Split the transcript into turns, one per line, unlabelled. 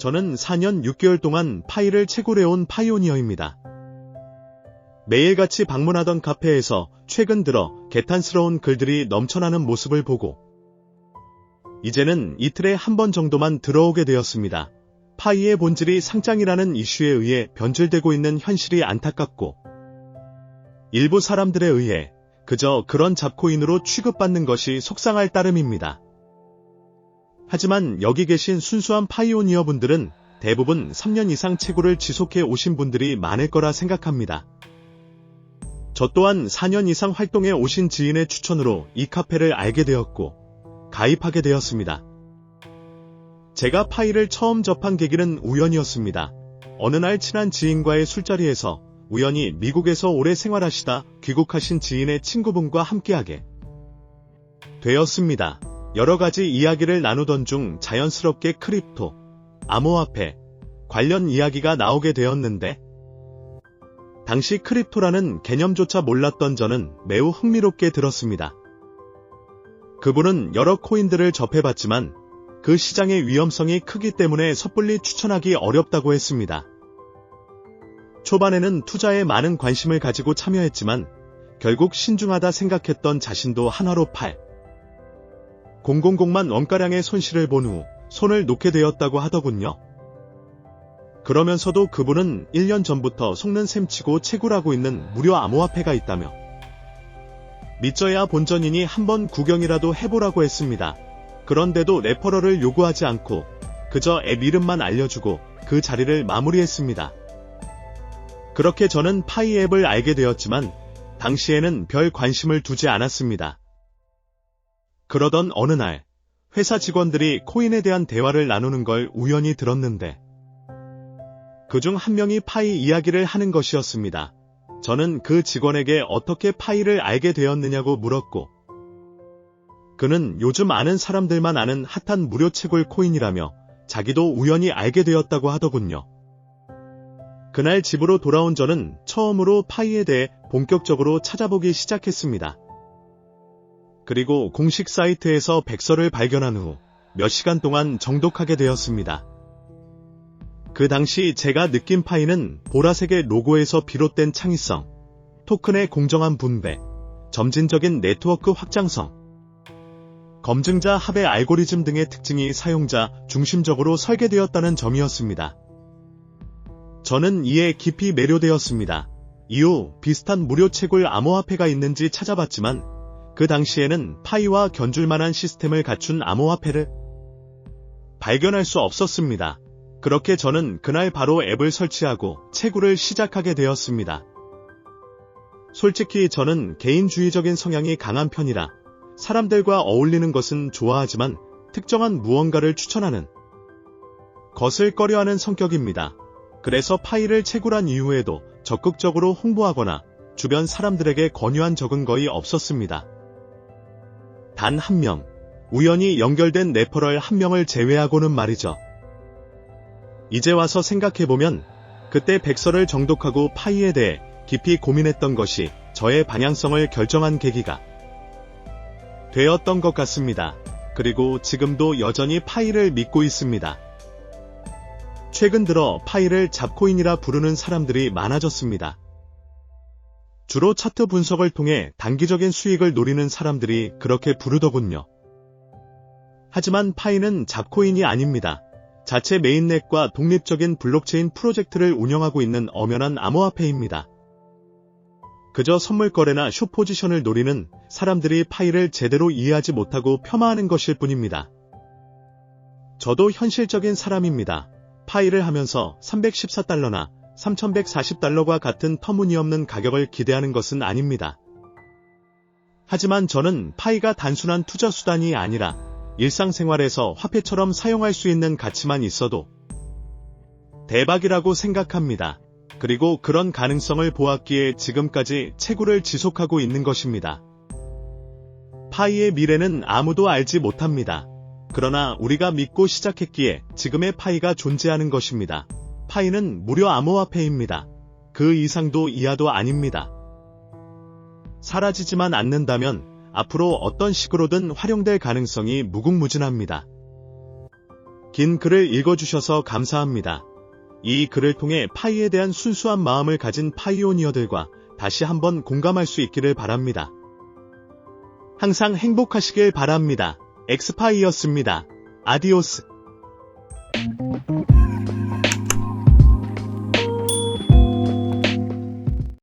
저는 4년 6개월 동안 파이를 채굴해온 파이오니어입니다. 매일같이 방문하던 카페에서 최근 들어 개탄스러운 글들이 넘쳐나는 모습을 보고 이제는 이틀에 한 번 정도만 들어오게 되었습니다. 파이의 본질이 상장이라는 이슈에 의해 변질되고 있는 현실이 안타깝고 일부 사람들에 의해 그저 그런 잡코인으로 취급받는 것이 속상할 따름입니다. 하지만 여기 계신 순수한 파이오니어 분들은 대부분 3년 이상 채굴을 지속해 오신 분들이 많을 거라 생각합니다. 저 또한 4년 이상 활동해 오신 지인의 추천으로 이 카페를 알게 되었고 가입하게 되었습니다. 제가 파이를 처음 접한 계기는 우연이었습니다. 어느 날 친한 지인과의 술자리에서 우연히 미국에서 오래 생활하시다 귀국하신 지인의 친구분과 함께하게 되었습니다. 여러 가지 이야기를 나누던 중 자연스럽게 크립토, 암호화폐 관련 이야기가 나오게 되었는데 당시 크립토라는 개념조차 몰랐던 저는 매우 흥미롭게 들었습니다. 그분은 여러 코인들을 접해봤지만 그 시장의 위험성이 크기 때문에 섣불리 추천하기 어렵다고 했습니다. 초반에는 투자에 많은 관심을 가지고 참여했지만 결국 신중하다 생각했던 자신도 한화로 0.000만 원가량의 손실을 본 후 손을 놓게 되었다고 하더군요. 그러면서도 그분은 1년 전부터 속는 셈치고 채굴하고 있는 무료 암호화폐가 있다며 믿져야 본전이니 한번 구경이라도 해보라고 했습니다. 그런데도 레퍼럴을 요구하지 않고 그저 앱 이름만 알려주고 그 자리를 마무리했습니다. 그렇게 저는 파이 앱을 알게 되었지만 당시에는 별 관심을 두지 않았습니다. 그러던 어느 날 회사 직원들이 코인에 대한 대화를 나누는 걸 우연히 들었는데 그중 한 명이 파이 이야기를 하는 것이었습니다. 저는 그 직원에게 어떻게 파이를 알게 되었느냐고 물었고 그는 요즘 아는 사람들만 아는 핫한 무료 채굴 코인이라며 자기도 우연히 알게 되었다고 하더군요. 그날 집으로 돌아온 저는 처음으로 파이에 대해 본격적으로 찾아보기 시작했습니다. 그리고 공식 사이트에서 백서를 발견한 후 몇 시간 동안 정독하게 되었습니다. 그 당시 제가 느낀 파이는 보라색의 로고에서 비롯된 창의성, 토큰의 공정한 분배, 점진적인 네트워크 확장성, 검증자 합의 알고리즘 등의 특징이 사용자 중심적으로 설계되었다는 점이었습니다. 저는 이에 깊이 매료되었습니다. 이후 비슷한 무료 채굴 암호화폐가 있는지 찾아봤지만 그 당시에는 파이와 견줄만한 시스템을 갖춘 암호화폐를 발견할 수 없었습니다. 그렇게 저는 그날 바로 앱을 설치하고 채굴을 시작하게 되었습니다. 솔직히 저는 개인주의적인 성향이 강한 편이라 사람들과 어울리는 것은 좋아하지만 특정한 무언가를 추천하는 것을 꺼려하는 성격입니다. 그래서 파이를 채굴한 이후에도 적극적으로 홍보하거나 주변 사람들에게 권유한 적은 거의 없었습니다. 단 한 명, 우연히 연결된 레퍼럴 한 명을 제외하고는 말이죠. 이제 와서 생각해보면 그때 백서를 정독하고 파이에 대해 깊이 고민했던 것이 저의 방향성을 결정한 계기가 되었던 것 같습니다. 그리고 지금도 여전히 파이를 믿고 있습니다. 최근 들어 파이를 잡코인이라 부르는 사람들이 많아졌습니다. 주로 차트 분석을 통해 단기적인 수익을 노리는 사람들이 그렇게 부르더군요. 하지만 파이는 잡코인이 아닙니다. 자체 메인넷과 독립적인 블록체인 프로젝트를 운영하고 있는 엄연한 암호화폐입니다. 그저 선물 거래나 숏 포지션을 노리는 사람들이 파이를 제대로 이해하지 못하고 폄하하는 것일 뿐입니다. 저도 현실적인 사람입니다. 파이를 하면서 314달러나 3140달러과 같은 터무니없는 가격을 기대하는 것은 아닙니다. 하지만 저는 파이가 단순한 투자 수단이 아니라 일상생활에서 화폐처럼 사용할 수 있는 가치만 있어도 대박이라고 생각합니다. 그리고 그런 가능성을 보았기에 지금까지 채굴을 지속하고 있는 것입니다. 파이의 미래는 아무도 알지 못합니다. 그러나 우리가 믿고 시작했기에 지금의 파이가 존재하는 것입니다. 파이는 무료 암호화폐입니다. 그 이상도 이하도 아닙니다. 사라지지만 않는다면 앞으로 어떤 식으로든 활용될 가능성이 무궁무진합니다. 긴 글을 읽어주셔서 감사합니다. 이 글을 통해 파이에 대한 순수한 마음을 가진 파이오니어들과 다시 한번 공감할 수 있기를 바랍니다. 항상 행복하시길 바랍니다. 엑스파이였습니다. 아디오스.